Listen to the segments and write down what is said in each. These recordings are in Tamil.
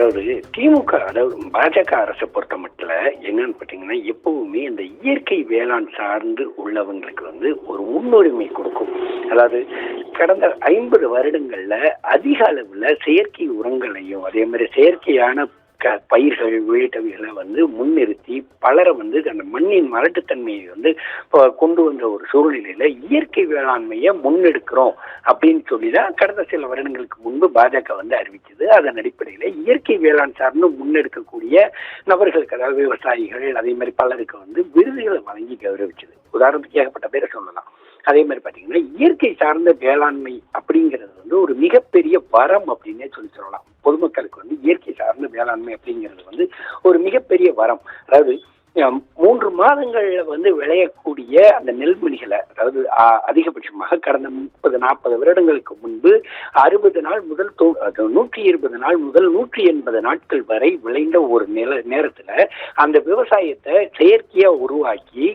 அதாவது திமுக, அதாவது பாஜக அரசை பொறுத்த மட்டும் என்னன்னு பார்த்தீங்கன்னா, எப்பவுமே இந்த இயற்கை வேளாண் சார்ந்து உள்ளவங்களுக்கு ஒரு முன்னுரிமை கொடுக்கும். அதாவது கடந்த 50 வருடங்கள்ல அதிக அளவுல செயற்கை உரங்களையும் அதே மாதிரி செயற்கையான பயிர்கள் உள்ளிட்டவைகளை முன்னிறுத்தி பலரை அந்த மண்ணின் மலட்டுத்தன்மையை கொண்டு வந்த ஒரு சூழ்நிலையில இயற்கை வேளாண்மையை முன்னெடுக்கிறோம் அப்படின்னு சொல்லிதான் கடந்த சில வருடங்களுக்கு முன்பு பாஜக அறிவிச்சது. அதன் அடிப்படையில இயற்கை வேளாண் சார்ந்து முன்னெடுக்கக்கூடிய நபர்களுக்கு, அதாவது விவசாயிகள் அதே மாதிரி பலருக்கு விருதுகளை வழங்கி கௌரவிச்சது. உதாரணத்துக்கு ஏகப்பட்ட பேரை சொல்லலாம். அதே மாதிரி பாத்தீங்கன்னா, இயற்கை சார்ந்த வேளாண்மை அப்படிங்கிறது ஒரு மிகப்பெரிய வரம் அப்படின்னே சொல்லலாம். பொதுமக்களுக்கு இயற்கை சார்ந்த வேளாண்மை அப்படிங்கிறது ஒரு மிகப்பெரிய வரம். அதாவது 3 மாதங்கள்ல விளையக்கூடிய அந்த நெல்மணிகளை, அதாவது அதிகபட்சமாக கடந்த 30-40 வருடங்களுக்கு முன்பு 60 நாள் முதல் 120 நாள் முதல் 180 நாட்கள் வரை விளைந்த ஒரு நேரத்துல அந்த விவசாயத்தை செயற்கையா உருவாக்கி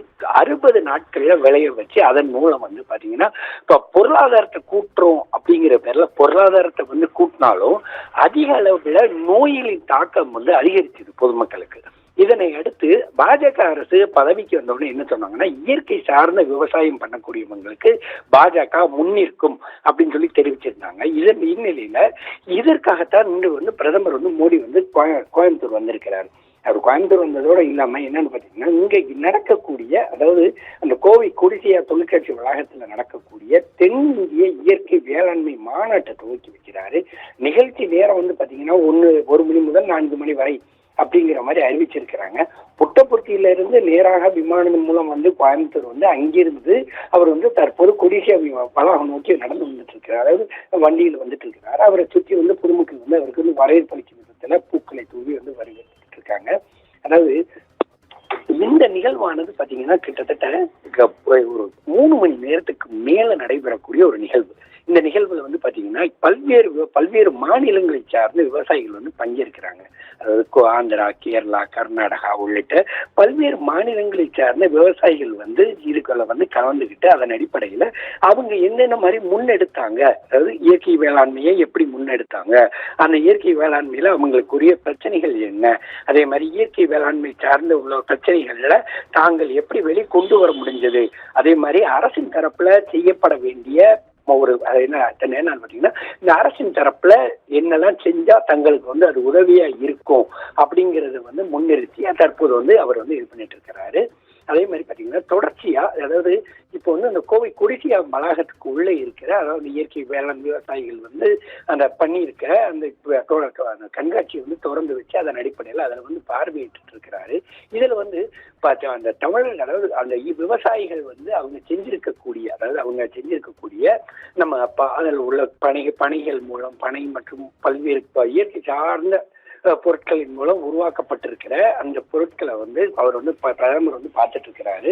60 நாட்கள்ல விளைய வச்சு அதன் மூலம் பாத்தீங்கன்னா, இப்ப பொருளாதாரத்தை கூட்டுறோம் அப்படிங்கிற பேர்ல பொருளாதாரத்தை கூட்டினாலும் அதிக அளவுல நோய்களின் தாக்கம் அதிகரிச்சது பொதுமக்களுக்கு. இதனை அடுத்து பாஜக அரசு பதவிக்கு வந்தவுடனே என்ன சொன்னாங்கன்னா, இயற்கை சார்ந்த விவசாயம் பண்ணக்கூடியவங்களுக்கு பாஜக முன்னிற்கும் அப்படின்னு சொல்லி தெரிவிச்சிருந்தாங்க. இதன் இந்நிலையில இதற்காகத்தான் இன்று பிரதமர் மோடி கோயம்புத்தூர் வந்திருக்கிறார். அவர் கோயம்புத்தூர் வந்ததோட இல்லாம என்னன்னு பாத்தீங்கன்னா, இங்க நடக்கக்கூடிய, அதாவது அந்த கோவை கொடிசியா தொழிற்கட்சி வளாகத்துல நடக்கக்கூடிய தென்னிந்திய இயற்கை வேளாண்மை மாநாட்டை துவக்கி வைக்கிறாரு. நிகழ்ச்சி நேரம் பாத்தீங்கன்னா 1 மணி முதல் 4 மணி வரை அப்படிங்கிற மாதிரி அறிவிச்சிருக்கிறாங்க. புட்டபர்த்தியில இருந்து நேராக விமானம் மூலம் கோயம்புத்தூர் அங்கிருந்து அவர் தற்போது கொடிசியா வளாகம் நோக்கி நடந்து வந்துட்டு இருக்கிறார். அதாவது வண்டியில் வந்துட்டு இருக்கிறார். அவரை சுற்றி பொதுமக்கள் அவருக்கு வரவேற்பு அளிக்கும் விதத்துல பூக்களை தூவி வரவேற்று இருக்காங்க. அதாவது இந்த நிகழ்வானது பாத்தீங்கன்னா கிட்டத்தட்ட ஒரு 3 மணி நேரத்துக்கு மேல நடைபெறக்கூடிய ஒரு நிகழ்வு. இந்த நிகழ்வுல பாத்தீங்கன்னா பல்வேறு மாநிலங்களை சார்ந்த விவசாயிகள் பங்கேற்கிறாங்க. அதாவது ஆந்திரா, கேரளா, கர்நாடகா உள்ளிட்ட பல்வேறு மாநிலங்களை சார்ந்த விவசாயிகள் இதுக்குள்ள கலந்துகிட்டு அதன் அடிப்படையில அவங்க என்னென்ன மாதிரி முன்னெடுத்தாங்க, அதாவது இயற்கை வேளாண்மையை எப்படி முன்னெடுத்தாங்க, அந்த இயற்கை வேளாண்மையில அவங்களுக்குரிய பிரச்சனைகள் என்ன, அதே மாதிரி இயற்கை வேளாண்மை சார்ந்த உள்ள பிரச்சனைகள்ல தாங்கள் எப்படி வெளிக்கொண்டு வர முடிஞ்சது, அதே மாதிரி அரசின் தரப்புல செய்யப்பட வேண்டிய ஒரு என்ன பாத்தீங்கன்னா, இந்த அரசின் தரப்புல என்னெல்லாம் செஞ்சா தங்களுக்கு அது உதவியா இருக்கும் அப்படிங்கறத முன்னிறுத்தி தற்போது அவர் இது பண்ணிட்டு இருக்கிறாரு. அதே மாதிரி பாத்தீங்கன்னா தொடர்ச்சியா, அதாவது இப்போ அந்த கோவை கொடிசியா வளாகத்துக்கு உள்ள இருக்கிற, அதாவது இயற்கை வேளாண் விவசாயிகள் அந்த பண்ணியிருக்க அந்த கண்காட்சியை திறந்து வச்சு அதன் அடிப்படையில் அதில் பார்வையிட்டு இருக்கிறாரு. இதுல அந்த தமிழர்கள், அதாவது அந்த விவசாயிகள் அவங்க செஞ்சிருக்கக்கூடிய, அதாவது அவங்க செஞ்சிருக்கக்கூடிய நம்ம அதில் உள்ள பணிகள் மூலம் பனை மற்றும் பல்வேறு இயற்கை சார்ந்த பொருட்களின் மூலம் உருவாக்கப்பட்டிருக்கிற அந்த பொருட்களை அவர் பிரதமர் பார்த்துட்டு இருக்கிறாரு.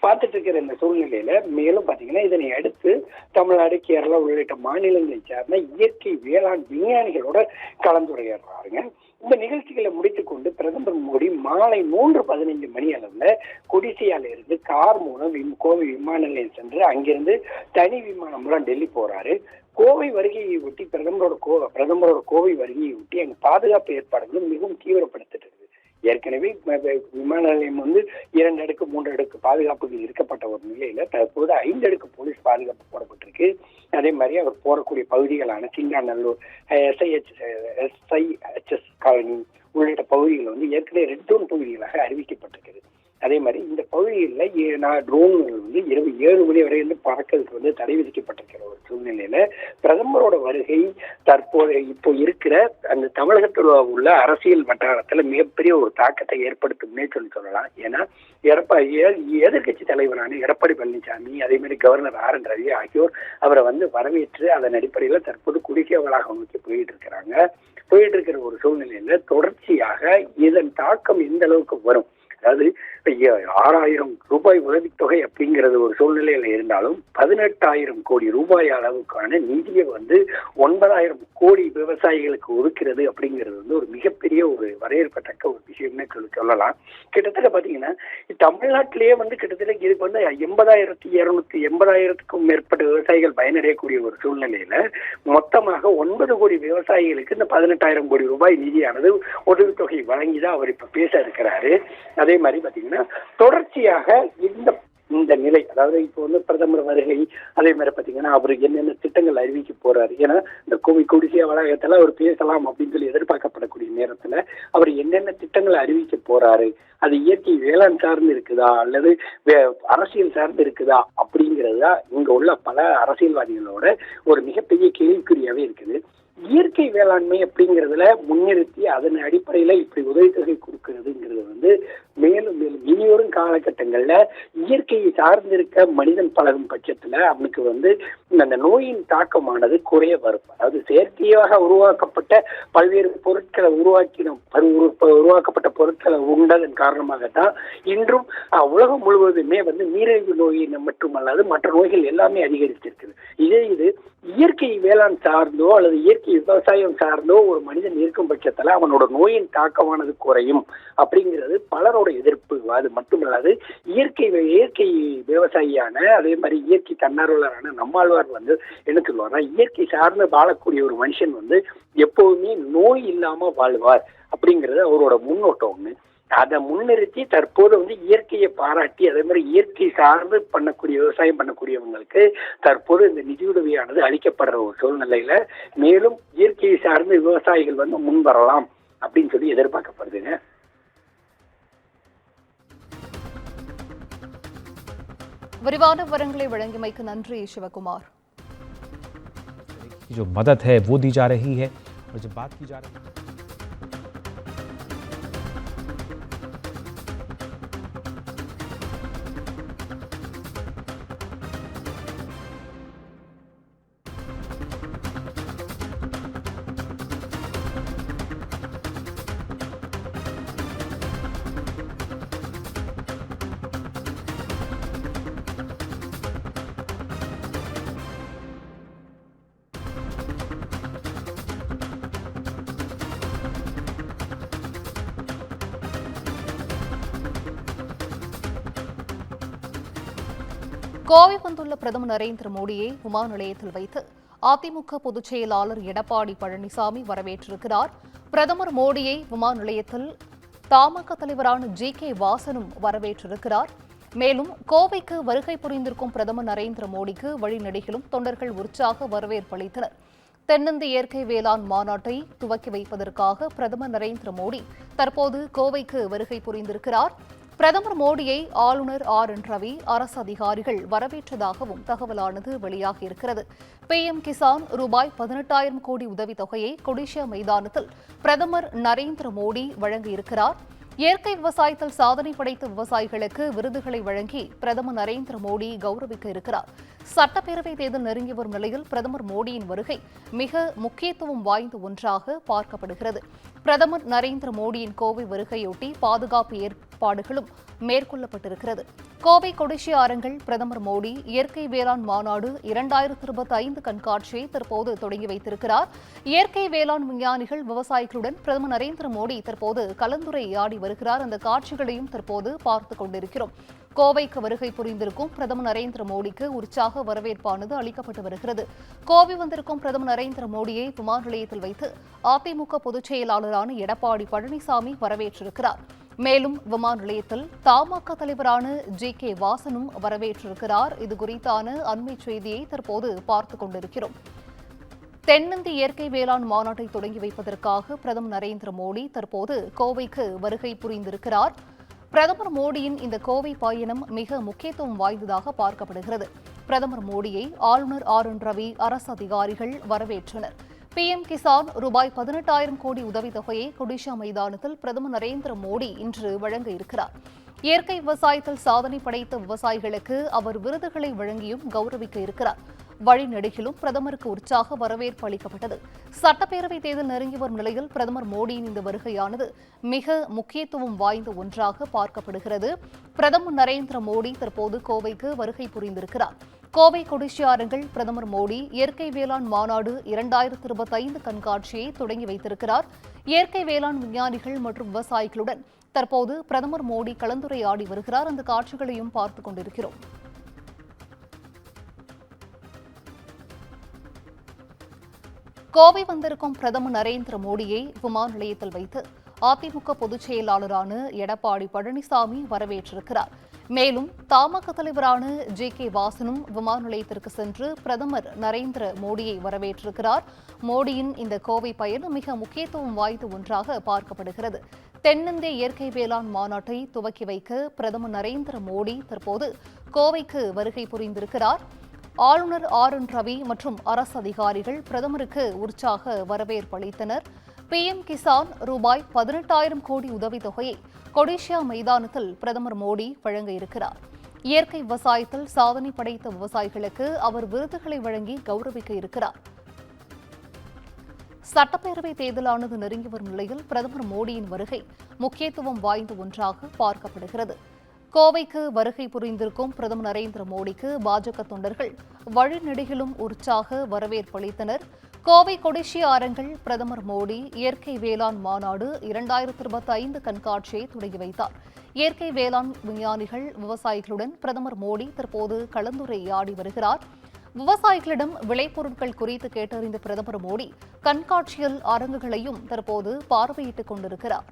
பார்த்துட்டு இருக்கிற இந்த சூழ்நிலையில மேலும் பாத்தீங்கன்னா, இதனை அடுத்து தமிழ்நாடு, கேரளா உள்ளிட்ட மாநிலங்களை சார்ந்த இயற்கை வேளாண் விஞ்ஞானிகளோட கலந்துரையாடுறாருங்க. இந்த நிகழ்ச்சிகளை முடித்துக் கொண்டு பிரதமர் மோடி மாலை 3:15 மணி அளவுல கொடிசியால இருந்து கார் மூலம் கோவை விமான நிலையம் சென்று அங்கிருந்து தனி விமானம் மூலம் டெல்லி போறாரு. கோவை வருகையை ஒட்டி பிரதமரோட கோவை வருகையை ஒட்டி அங்க பாதுகாப்பு ஏற்பாடுகளும் மிகவும் தீவிரப்படுத்திட்டு இருக்கு. ஏற்கனவே விமான நிலையம் 2 அடுக்கு 3 அடுக்கு பாதுகாப்புகள் இருக்கப்பட்ட ஒரு நிலையில தற்போது 5 அடுக்கு போலீஸ் பாதுகாப்பு போடப்பட்டிருக்கு. அதே மாதிரி அவர் போறக்கூடிய பகுதிகளான சிங்காநல்லூர், SIHS காலனி உள்ளிட்ட பகுதிகள் ஏற்கனவே ரெட் ஜோன் பகுதிகளாக அறிவிக்கப்பட்டிருக்கிறது. அதே மாதிரி இந்த பகுதிகளில் ட்ரோன்கள் இரவு 7 மணி வரை பறக்கிறதுக்கு தடை விதிக்கப்பட்டிருக்கிற ஒரு சூழ்நிலையில பிரதமரோட வருகை தற்போது இப்போ இருக்கிற அந்த தமிழகத்தில் உள்ள அரசியல் வட்டாரத்துல மிகப்பெரிய ஒரு தாக்கத்தை ஏற்படுத்தும்னே சொல்லலாம். ஏன்னா எதிர்கட்சி தலைவரான எடப்பாடி பழனிசாமி, அதே மாதிரி கவர்னர் RN ரவி ஆகியோர் அவரை வரவேற்று அதன் அடிப்படையில தற்போது கொடிசியா வளாகம் நோக்கி போயிட்டு இருக்கிற ஒரு சூழ்நிலையில தொடர்ச்சியாக இதன் தாக்கம் எந்த அளவுக்கு வரும், அதாவது 6,000 ரூபாய் உதவித்தொகை அப்படிங்கிறது ஒரு சூழ்நிலையில இருந்தாலும் 18,000 கோடி ரூபாய் அளவுக்கான நிதியை 9,000 கோடி விவசாயிகளுக்கு ஒதுக்கிறது அப்படிங்கிறது ஒரு மிகப்பெரிய ஒரு வரவேற்பத்தக்க ஒரு விஷயம்னு சொல்லலாம். கிட்டத்தட்ட பாத்தீங்கன்னா தமிழ்நாட்டிலேயே கிட்டத்தட்ட இதுக்கு 80,280,000க்கும் மேற்பட்ட விவசாயிகள் பயனடையக்கூடிய ஒரு சூழ்நிலையில மொத்தமாக 9 கோடி விவசாயிகளுக்கு இந்த 18,000 கோடி ரூபாய் நிதியானது உதவித்தொகை வழங்கிதான் அவர் இப்ப பேச இருக்கிறாரு. அதே மாதிரி பாத்தீங்கன்னா தொடர்ச்சியாக இந்த நிலை, அதாவது இப்போ பிரதமர் வருகை, அதே மாதிரி பாத்தீங்கன்னா அவர் என்னென்ன திட்டங்கள் அறிவிக்க போறாரு, ஏன்னா இந்த குடிசிய வளாகத்துல அவர் பேசலாம் அப்படின்னு சொல்லி எதிர்பார்க்கப்படக்கூடிய நேரத்துல அவர் என்னென்ன திட்டங்களை அறிவிக்க போறாரு, அது இயற்கை வேளாண் சார்ந்து இருக்குதா அல்லது அரசியல் சார்ந்து இருக்குதா அப்படிங்கிறது தான் இங்க உள்ள பல அரசியல்வாதிகளோட ஒரு மிகப்பெரிய கேள்விக்குறியாவே இருக்குது. இயற்கை வேளாண்மை அப்படிங்கிறதுல முன்னிறுத்தி அதன் அடிப்படையில இப்படி உதவித்தொகை கொடுக்கறதுங்கிறது மேலும் மேலும் இனிவரும் காலகட்டங்கள்ல இயற்கையை சார்ந்திருக்க மனிதன் பழகும் பட்சத்துல அவனுக்கு அந்த நோயின் தாக்கமானது குறைய வரும். அதாவது செயற்கையாக உருவாக்கப்பட்ட பல்வேறு பொருட்களை உருவாக்கப்பட்ட பொருட்களை உண்டதன் காரணமாகத்தான் இன்றும் உலகம் முழுவதுமே நீரிழிவு நோய் மட்டுமல்லாது மற்ற நோய்கள் எல்லாமே அதிகரிச்சிருக்குது. இது இயற்கை வேளாண் சார்ந்தோ அல்லது இயற்கை விவசாயம் சார்ந்தோ ஒரு மனிதன் இருக்கும் பட்சத்துல அவனோட நோயின் தாக்கமானது குறையும் அப்படிங்கிறது பலரோட எதிர்ப்பு. அது மட்டுமல்லாது இயற்கை விவசாயியான அதே மாதிரி இயற்கை தன்னார்வலரான நம்மாழ்வார் என்ன சொல்லுவார்னா, இயற்கை சார்ந்து வாழக்கூடிய ஒரு மனுஷன் எப்போதுமே நோய் இல்லாம வாழ்வார் அப்படிங்கிறது அவரோட முன்னோட்டம் ஒண்ணு. அதை முன்னிறுத்தி தற்போது இயற்கையை பாராட்டி அதே மாதிரி இயற்கை சார்ந்து விவசாயம் பண்ணக்கூடியவங்களுக்கு தற்போது இந்த நிதியுதவியானது அளிக்கப்படுற ஒரு சூழ்நிலையில மேலும் இயற்கையை சார்ந்து விவசாயிகள் முன் வரலாம் அப்படின்னு சொல்லி எதிர்பார்க்கப்படுதுங்க. விரிவான விவரங்களை வழங்கியமைக்கு நன்றி சிவகுமார். जो मदद है वो दी जा रही है और जब बात की जा रही है கோவை வந்துள்ள பிரதமர் நரேந்திர மோடியை விமான நிலையத்தில் வைத்து அதிமுக பொதுச் செயலாளர் எடப்பாடி பழனிசாமி வரவேற்றிருக்கிறார். பிரதமர் மோடியை விமான நிலையத்தில் தமாக தலைவரான ஜி.கே. வாசனும் வரவேற்றிருக்கிறார். மேலும் கோவைக்கு வருகை புரிந்திருக்கும் பிரதமர் நரேந்திர மோடிக்கு வழிநெடுகிலும் தொண்டர்கள் உற்சாக வரவேற்பு அளித்தனர். தென்னிந்திய இயற்கை வேளாண் மாநாட்டை துவக்கி வைப்பதற்காக பிரதமர் நரேந்திர மோடி தற்போது கோவைக்கு வருகை புரிந்திருக்கிறார். பிரதமர் மோடியை ஆளுநர் ஆர்.என். ரவி, அரசு அதிகாரிகள் வரவேற்றதாகவும் தகவலானது வெளியாகியிருக்கிறது. PM கிசான் ரூபாய் 18,000 கோடி உதவித்தொகையை கொடிஷியா மைதானத்தில் பிரதமர் நரேந்திர மோடி வழங்கியிருக்கிறார். இயற்கை விவசாயத்தில் சாதனை படைத்த விவசாயிகளுக்கு விருதுகளை வழங்கி பிரதமர் நரேந்திர மோடி கௌரவிக்க இருக்கிறார். சட்டப்பேரவை தேர்தல் நெருங்கி வரும் நிலையில் பிரதமர் மோடியின் வருகை மிக முக்கியத்துவம் வாய்ந்த ஒன்றாக பார்க்கப்படுகிறது. பிரதமர் நரேந்திர மோடியின் கோவை வருகையொட்டி பாதுகாப்பு ஏற்பாடுகளும் மேற்கொள்ளப்பட்டிருக்கிறது. கோவை கொடிஷியா அரங்கில் பிரதமர் மோடி இயற்கை வேளாண் மாநாடு 2025 கண்காட்சியை தற்போது தொடங்கி வைத்திருக்கிறார். இயற்கை வேளாண் விஞ்ஞானிகள், விவசாயிகளுடன் பிரதமர் நரேந்திர மோடி தற்போது கலந்துரையாடி வருகிறார். அந்த காட்சிகளையும் தற்போது பார்த்துக் கொண்டிருக்கிறோம். கோவைக்கு வருகை புரிந்திருக்கும் பிரதமர் நரேந்திர மோடிக்கு உற்சாக வரவேற்பானது அளிக்கப்பட்டு வருகிறது. கோவை வந்திருக்கும் பிரதமர் நரேந்திர மோடியை விமான நிலையத்தில் வைத்து அதிமுக பொதுச் செயலாளரான எடப்பாடி பழனிசாமி வரவேற்றிருக்கிறார். மேலும் விமான நிலையத்தில் தமாக தலைவரான ஜி.கே. வாசனும் வரவேற்றிருக்கிறார். இது குறித்தான அண்மை செய்தியை தற்போது பார்த்துக் கொண்டிருக்கிறோம். தென்னிந்திய இயற்கை வேளாண் மாநாட்டை தொடங்கி வைப்பதற்காக பிரதமர் நரேந்திர மோடி தற்போது கோவைக்கு வருகை புரிந்திருக்கிறார். பிரதமர் மோடியின் இந்த கோவை பயணம் மிக முக்கியத்துவம் வாய்ந்ததாக பார்க்கப்படுகிறது. பிரதமர் மோடியை ஆளுநர் ஆர்.என். ரவி, அரசு அதிகாரிகள் வரவேற்றனர். PM கிசான் ரூபாய் 18,000 கோடி உதவித்தொகையை கொடிஷா மைதானத்தில் பிரதமர் நரேந்திர மோடி இன்று வழங்க இருக்கிறார். இயற்கை விவசாயத்தில் சாதனை படைத்த விவசாயிகளுக்கு அவர் விருதுகளை வழங்கியும் கௌரவிக்க இருக்கிறார். வழிநெடுகிலும் பிரதமருக்கு உற்சாக வரவேற்பு அளிக்கப்பட்டது. சட்டப்பேரவை தேர்தல் நெருங்கி வரும் நிலையில் பிரதமர் மோடியின் இந்த வருகையானது மிக முக்கியத்துவம் வாய்ந்த ஒன்றாக பார்க்கப்படுகிறது. பிரதமர் நரேந்திர மோடி தற்போது கோவைக்கு வருகை புரிந்திருக்கிறார். கோவை கொடிசியாரங்கள் பிரதமர் மோடி இயற்கை வேளாண் மாநாடு 2025 கண்காட்சியை தொடங்கி வைத்திருக்கிறார். இயற்கை வேளாண் விஞ்ஞானிகள் மற்றும் விவசாயிகளுடன் தற்போது பிரதமர் மோடி கலந்துரையாடி வருகிறார். அந்த காட்சிகளையும் பார்த்துக் கொண்டிருக்கிறோம். கோவை வந்திருக்கும் பிரதமர் நரேந்திர மோடியை விமான நிலையத்தில் வைத்து அதிமுக பொதுச் செயலாளரான எடப்பாடி பழனிசாமி வரவேற்றிருக்கிறார். மேலும் தமாக தலைவரான ஜி.கே. வாசனும் விமான நிலையத்திற்கு சென்று பிரதமர் நரேந்திர மோடியை வரவேற்றிருக்கிறார். மோடியின் இந்த கோவை பயணம் மிக முக்கியத்துவம் வாய்ந்த ஒன்றாக பார்க்கப்படுகிறது. தென்னிந்திய இயற்கை வேளாண் மாநாட்டை துவக்கி வைக்க பிரதமர் நரேந்திர மோடி தற்போது கோவைக்கு வருகை புரிந்திருக்கிறார். ஆளுநர் ஆர்.என். ரவி மற்றும் அரசு அதிகாரிகள் பிரதமருக்கு உற்சாக வரவேற்பு அளித்தனர். PM கிசான் ரூபாய் 18,000 கோடி உதவித்தொகையை கொடிஷியா மைதானத்தில் பிரதமர் மோடி வழங்க இருக்கிறார். இயற்கை விவசாயத்தில் சாதனை படைத்த விவசாயிகளுக்கு அவர் விருதுகளை வழங்கி கௌரவிக்க இருக்கிறார். சட்டப்பேரவை தேர்தலானது நெருங்கி வரும் நிலையில் பிரதமர் மோடியின் வருகை முக்கியத்துவம் வாய்ந்த ஒன்றாக பார்க்கப்படுகிறது. கோவைக்கு வருகை புரிந்திருக்கும் பிரதமர் நரேந்திர மோடிக்கு பாஜக தொண்டர்கள் வழிநெடுகிலும் உற்சாக வரவேற்பு அளித்தனர். கோவை கொடிசியாரங்கள் பிரதமர் மோடி இயற்கை வேளாண் மாநாடு 2025 கண்காட்சியை தொடங்கி வைத்தார். இயற்கை வேளாண் விஞ்ஞானிகள் விவசாயிகளுடன் பிரதமர் மோடி தற்போது கலந்துரையாடி வருகிறார். விவசாயிகளிடம் விளைபொருட்கள் குறித்து கேட்டறிந்த பிரதமர் மோடி கண்காட்சியில் அரங்குகளையும் தற்போது பார்வையிட்டுக் கொண்டிருக்கிறார்.